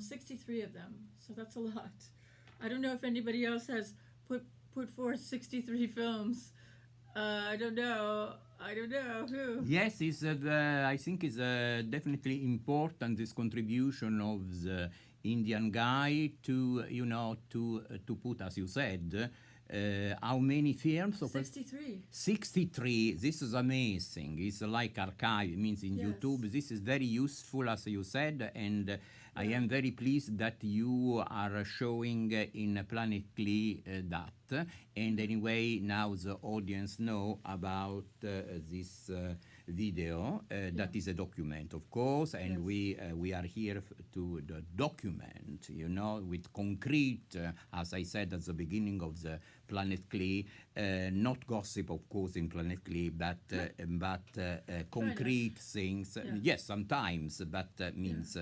63 of them, so that's a lot. I don't know if anybody else has put forth 63 films. I don't know who. Yes, I think it's definitely important, this contribution of the Indian guy to, to put, as you said, how many films? 63. 63. This is amazing. It's like archive. It means in YouTube. This is very useful, as you said, and I am very pleased that you are showing in Planet Glee that. And anyway, now the audience know about this video. That is a document, of course, and we are here to document, with concrete, as I said at the beginning of the Planet Glee, not gossip, of course, in Planet Glee, but concrete things. Yes, sometimes, but means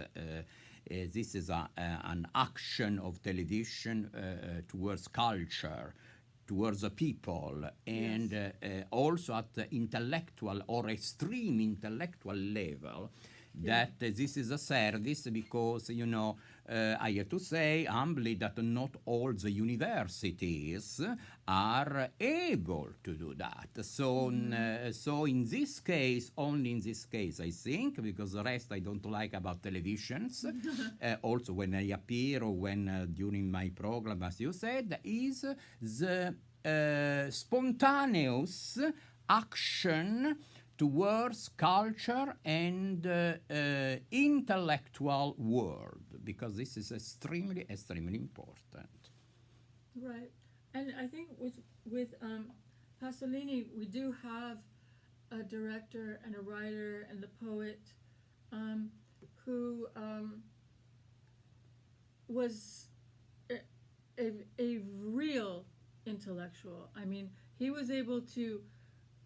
this is an action of television towards culture, towards the people, and also at the intellectual or extreme intellectual level, that this is a service, because, I have to say humbly that not all the universities are able to do that. So, so in this case, only in this case, I think, because the rest I don't like about televisions, also when I appear or when during my program, as you said, is the spontaneous action towards culture and intellectual world, because this is extremely, extremely important. Right, and I think with Pasolini, we do have a director and a writer and the poet who was a real intellectual. I mean, he was able to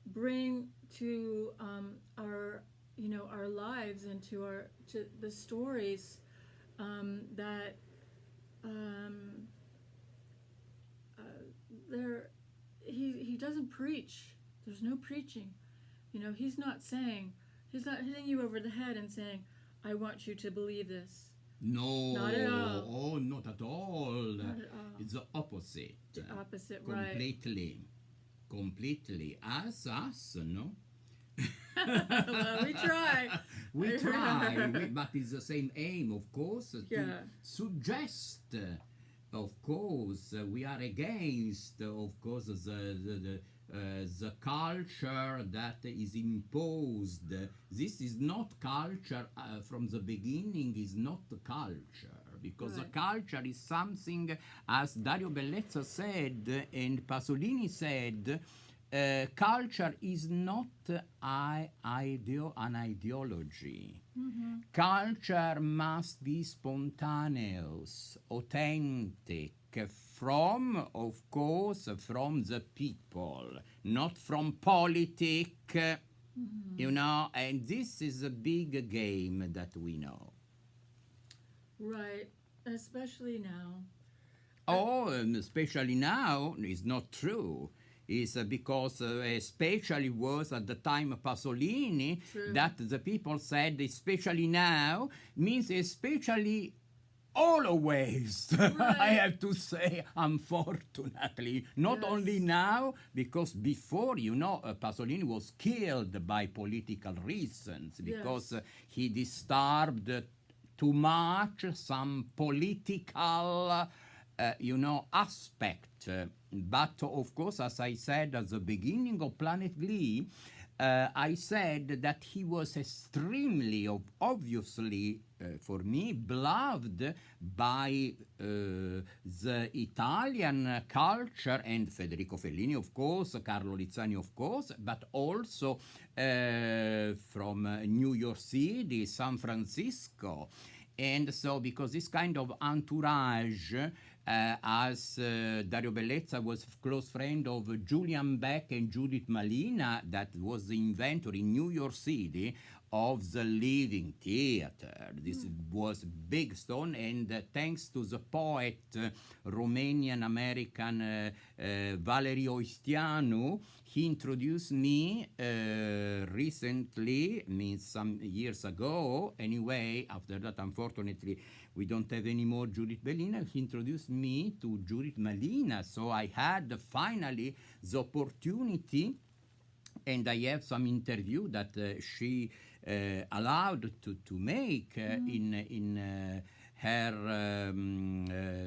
bring to our lives and to the stories that he doesn't preach. There's no preaching. He's not hitting you over the head and saying, I want you to believe this. No, not at all. Oh, not at all. Not at all. It's the opposite. The opposite, completely. Completely. As us, no? Well, we try. We try, but it's the same aim, of course, to suggest. Of course, we are against, of course, the culture that is imposed. This is not culture from the beginning, is not culture. Because the culture is something, as Dario Bellezza said, and Pasolini said, culture is not an ideology. Culture must be spontaneous, authentic, from, of course, from the people, not from politics, and this is a big game that we know. Right, especially now. Oh, especially now is not true. It's because especially was at the time of Pasolini that the people said especially now means especially always. Right. I have to say, unfortunately, not only now, because before, Pasolini was killed by political reasons, because he disturbed too much some political, aspect. But of course, as I said at the beginning of Planet Glee, I said that he was extremely, obviously, for me, beloved by the Italian culture and Federico Fellini, of course, Carlo Lizzani, of course, but also from New York City, San Francisco. And so, because this kind of entourage, as Dario Bellezza was a close friend of Julian Beck and Judith Malina, that was the inventor in New York City of the living theater. This was big stone, and thanks to the poet, Romanian-American Valerio Istianu, he introduced me recently, means some years ago. Anyway, after that, unfortunately, we don't have any more Judith Bellina. He introduced me to Judith Malina, so I had finally the opportunity, and I have some interview that she allowed to make in her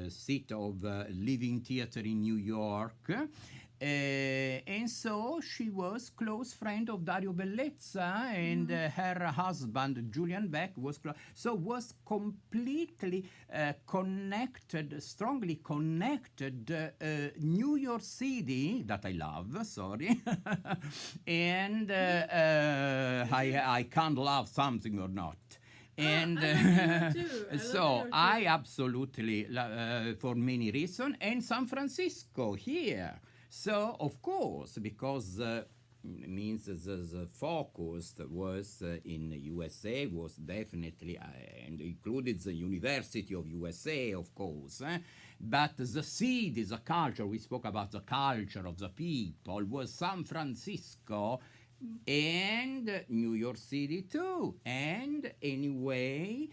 seat of Living Theater in New York. And so she was close friend of Dario Bellezza, and her husband Julian Beck was was completely connected, strongly connected. New York City, that I love, sorry, and I can't love something or not. And so I absolutely, for many reasons, and San Francisco here. So, of course, because means the focus was in USA was definitely, and included the University of USA, of course, but the seed is a culture. We spoke about the culture of the people, was San Francisco and New York City too. And anyway,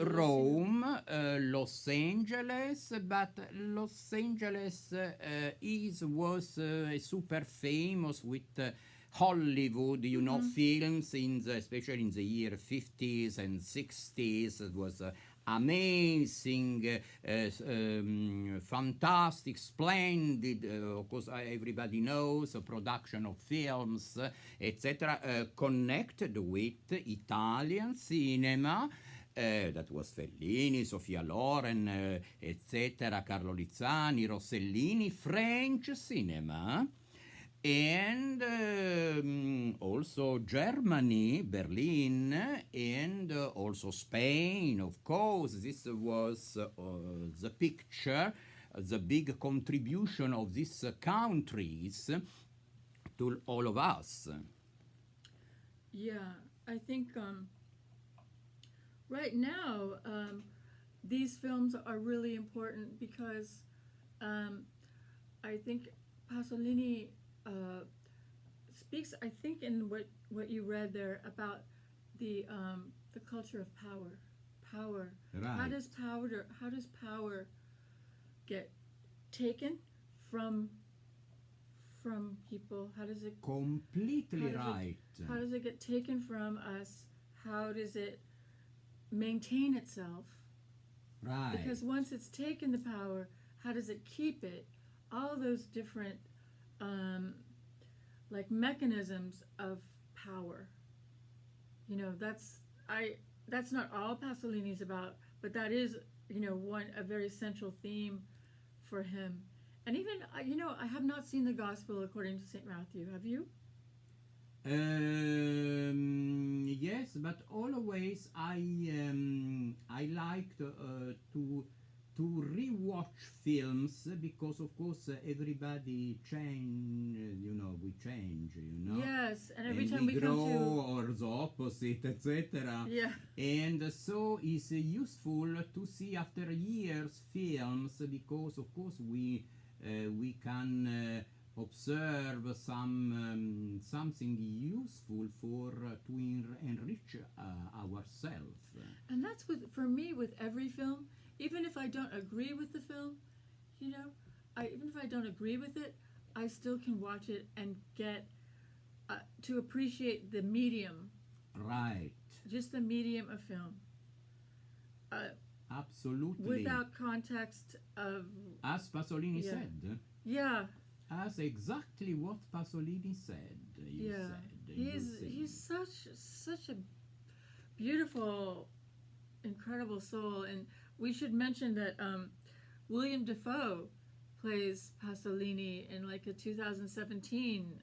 Rome, Los Angeles, but Los Angeles was super famous with Hollywood, you know, films especially in the year 50s and 60s. It was amazing, fantastic, splendid, of course everybody knows, a production of films, etc., connected with Italian cinema. That was Fellini, Sophia Loren, etc., Carlo Lizzani, Rossellini, French cinema, and also Germany, Berlin, and also Spain, of course. This was the picture, the big contribution of these countries to all of us. Yeah, I think right now these films are really important because I think Pasolini speaks, I think, in what you read there about the culture of power. Right. How does power get taken from people? How does it completely right? How does it get taken from us? How does it maintain itself? Right. Because once it's taken the power, how does it keep it? All those different like mechanisms of power. You know, that's not all Pasolini's about, but that is, you know, a very central theme for him. And even, you know, I have not seen the Gospel according to St. Matthew. Have you? Yes, but always I like to rewatch films because, of course, everybody change. You know, we change. You know. Yes, and every time we grow, come to or the opposite, etc. Yeah. And so it's useful to see after years films because, of course, we can. Observe something useful to enrich ourselves. And that's for me with every film. Even if I don't agree with the film, you know, even if I don't agree with it, I still can watch it and get to appreciate the medium. Right. Just the medium of film. Absolutely. Without context of. As Pasolini said. Yeah. As exactly what Pasolini said. He's such a beautiful, incredible soul, and we should mention that William Dafoe plays Pasolini in like a 2017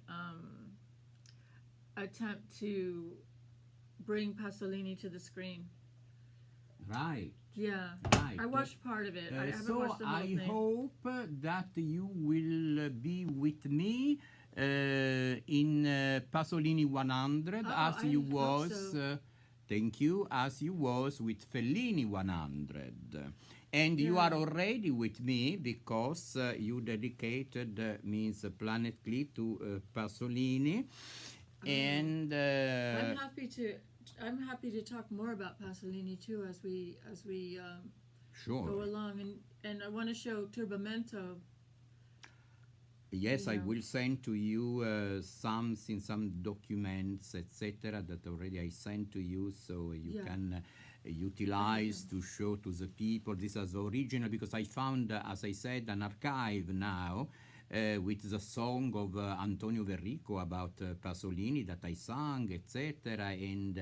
attempt to bring Pasolini to the screen. Right. Yeah. Right. I watched part of it. I haven't watched the whole thing. I hope that you will be with me in Pasolini 100, as I you hope was. so. Thank you, as you was with Fellini 100. And you are already with me because you dedicated means Planet Glee to Pasolini. And I'm happy to talk more about Pasolini too as we sure. go along, and I want to show Turbamento. Yes, I will send to you some documents, etc., that already I sent to you, so you can utilize to show to the people. This is original because I found, as I said, an archive now with the song of Antonio Verrico about Pasolini that I sang, etc. And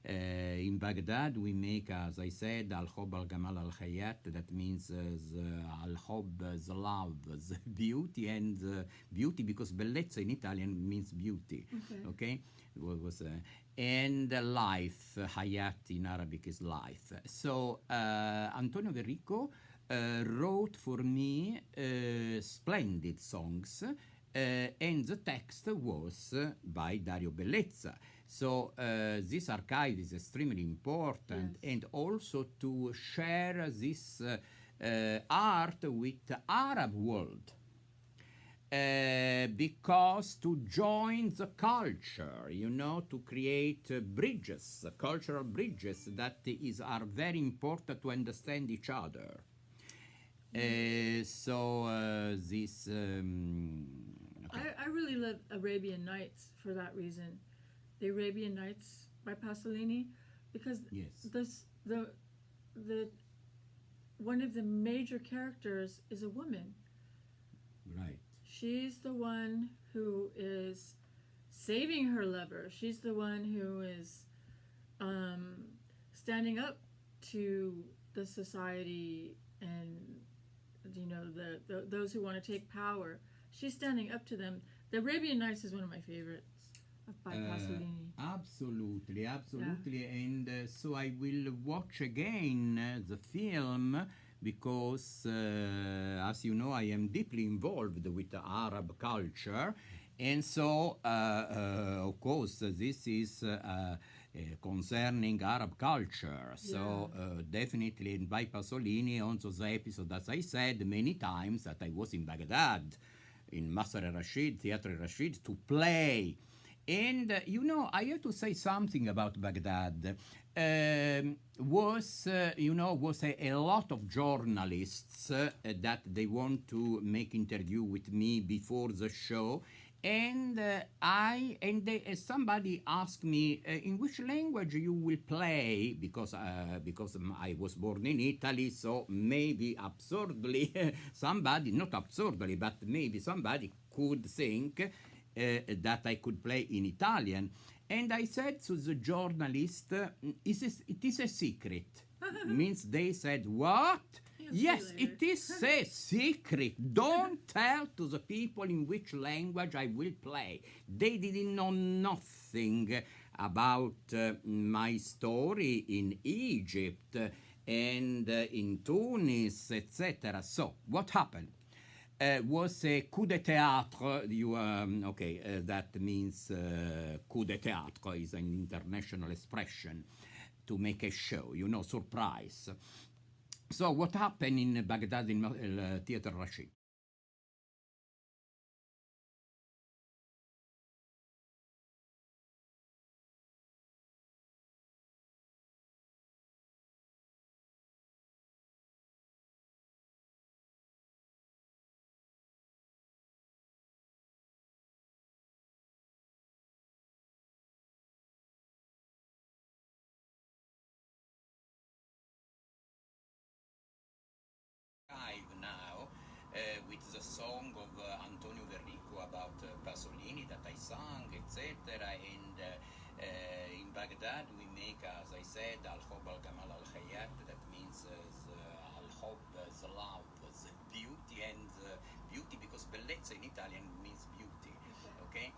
in Baghdad we make, as I said, Al-Hob al-Gamal al-Hayat, that means Al-Hob, the love, the beauty, and beauty because Bellezza in Italian means beauty. Okay? And life, Hayat in Arabic is life. So Antonio Verrico wrote for me splendid songs, and the text was by Dario Bellezza. So this archive is extremely important, and also to share this art with the Arab world. Because to join the culture, to create bridges, cultural bridges that are very important to understand each other. This. I really love Arabian Nights for that reason. The Arabian Nights by Pasolini, because the one of the major characters is a woman. Right. She's the one who is saving her lover. She's the one who is standing up to the society and those who want to take power. She's standing up to them. The Arabian Nights is one of my favorites by Pasolini. Absolutely. And so I will watch again the film because, as you know, I am deeply involved with the Arab culture. And so, of course, this is concerning Arab culture. So definitely by Pasolini, also the episode, as I said many times, that I was in Baghdad, in Masar Rashid, Theatre Rashid, to play. And, I have to say something about Baghdad. Was a lot of journalists that they want to make interview with me before the show. And somebody asked me in which language you will play, because I was born in Italy, so maybe absurdly not absurdly, but maybe somebody could think that I could play in Italian. And I said to the journalist, it is a secret. Means they said, what? Yes, it is a secret. Don't tell to the people in which language I will play. They didn't know nothing about my story in Egypt and in Tunis, etc. So, what happened? Was a coup de théâtre. That means coup de théâtre is an international expression to make a show, surprise. So what happened in Baghdad in Theatre Rashid? Now with the song of Antonio Verrico about Pasolini that I sang, etc. And in Baghdad we make, as I said, Al-Hob al-Gamal al-Hayat, that means Al-Hob, the love, the beauty, and beauty because Bellezza in Italian means beauty, okay?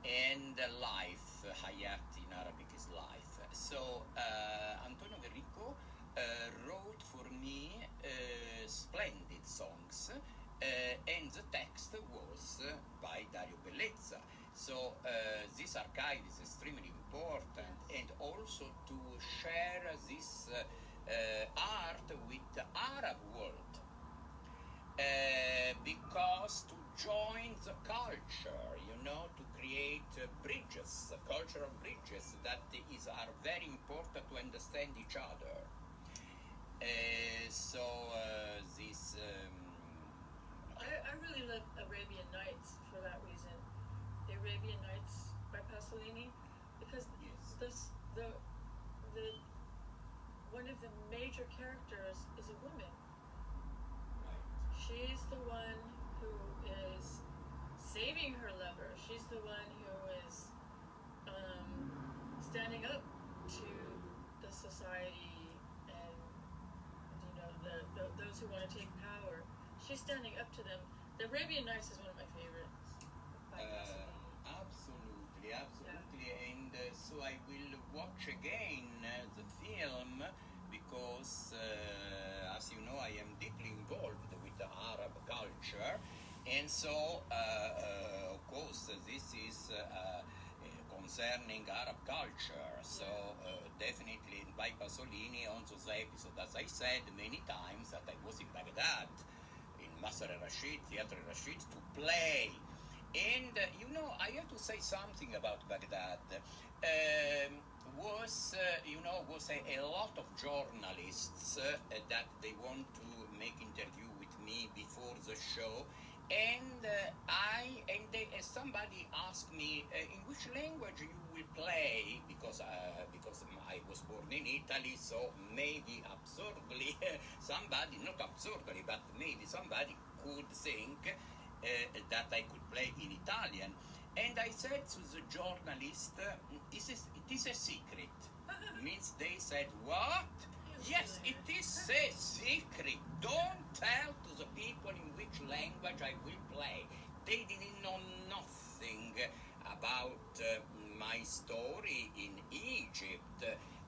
And life, Hayat in Arabic is life. So Antonio Verrico wrote for me splendid songs, and the text was by Dario Bellezza. So this archive is extremely important, and also to share this art with the Arab world, because to join the culture, you know, to create bridges, cultural bridges that are very important to understand each other. This. I really love Arabian Nights for that reason. The Arabian Nights by Pasolini, because the one of the major characters is a woman. Right. She's the one who is saving her lover. She's the one who is standing up to the society and you know those who want to take power. She's standing up to them. The Arabian Nights is one of my favorites by Pasolini. Absolutely. Yeah. And so I will watch again the film because, as you know, I am deeply involved with the Arab culture, and so, of course, this is concerning Arab culture. So definitely by Pasolini, also the episode, as I said many times, that I was in Baghdad, Masar Rashid, Theatre Rashid, to play. And, you know, I have to say something about Baghdad. Was a lot of journalists that they want to make interview with me before the show. And somebody asked me in which language you will play, because I was born in Italy, so maybe absurdly somebody, not absurdly, but maybe somebody could think that I could play in Italian. And I said to the journalist, it is a secret. Means they said, what? Yes, it is a secret. Don't tell to the people in which language I will play. They didn't know nothing about my story in Egypt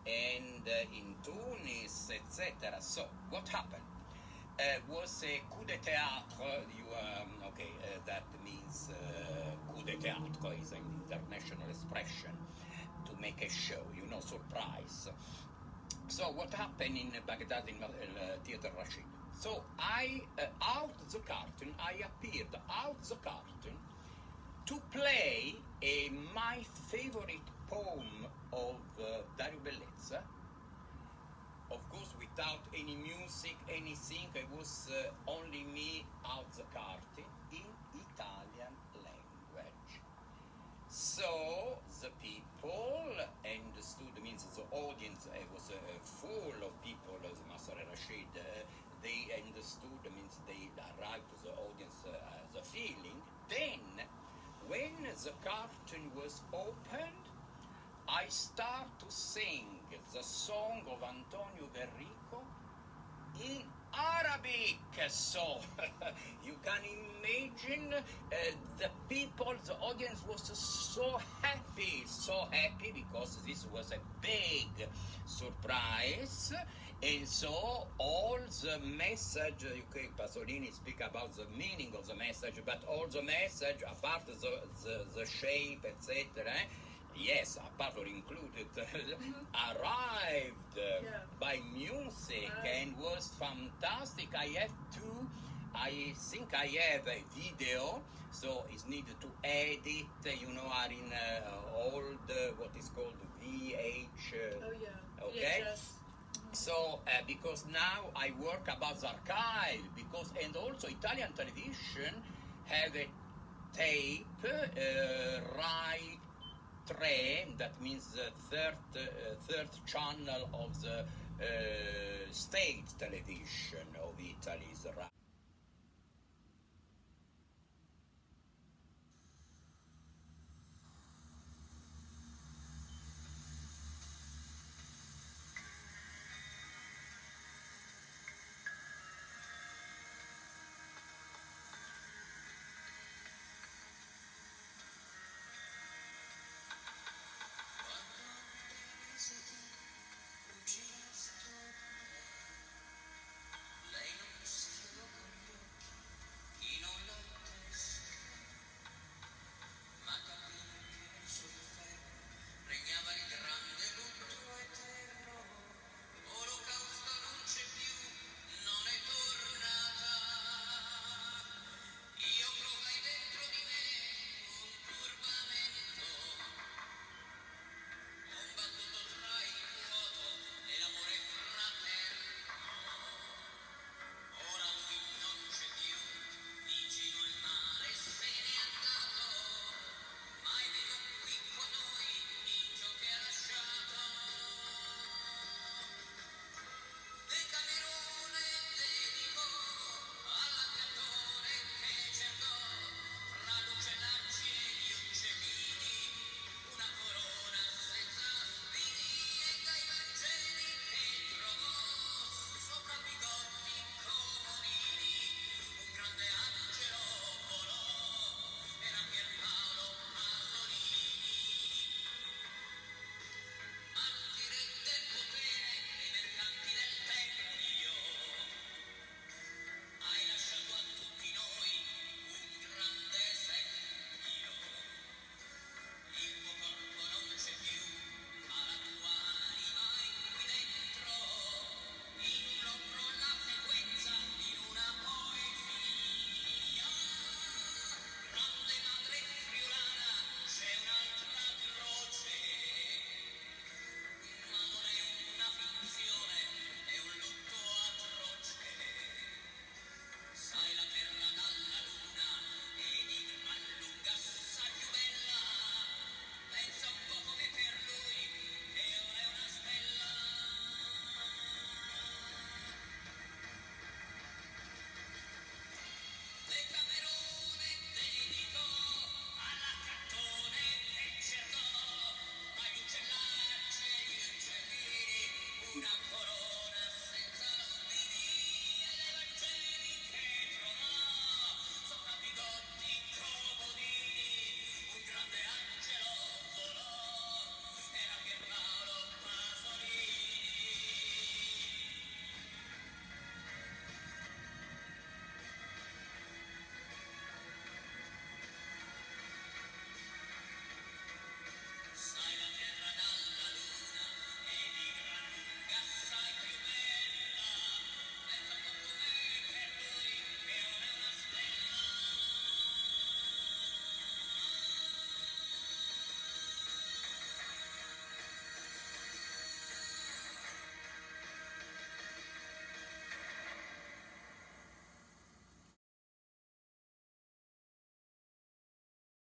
and in Tunis, etc. So, what happened? Was a coup de théâtre. That means coup de théâtre is an international expression to make a show, you know, surprise. So what happened in Baghdad in Theatre Rashid? So I appeared out the curtain to play my favorite poem of Dario Bellezza. Of course, without any music, anything, it was only me out the curtain in Italian language. So the people understood, means the audience was full of people, as Masar Rashid, they understood, means they arrived to the audience the feeling. Then, when the curtain was opened, I start to sing the song of Antonio Verrico in Arabic. So you can imagine the people, the audience was so happy because this was a big surprise. And so all the message, Pasolini speak about the meaning of the message, but all the message, apart the shape, etc., yes, apart or included, arrived by music and was fantastic. I think I have a video, so it's needed to edit, are in all the, what is called VH. Okay? VHS. So, because now I work about the archive, and also Italian television have a tape, RAI 3, that means the third channel of the state television of Italy's RAI.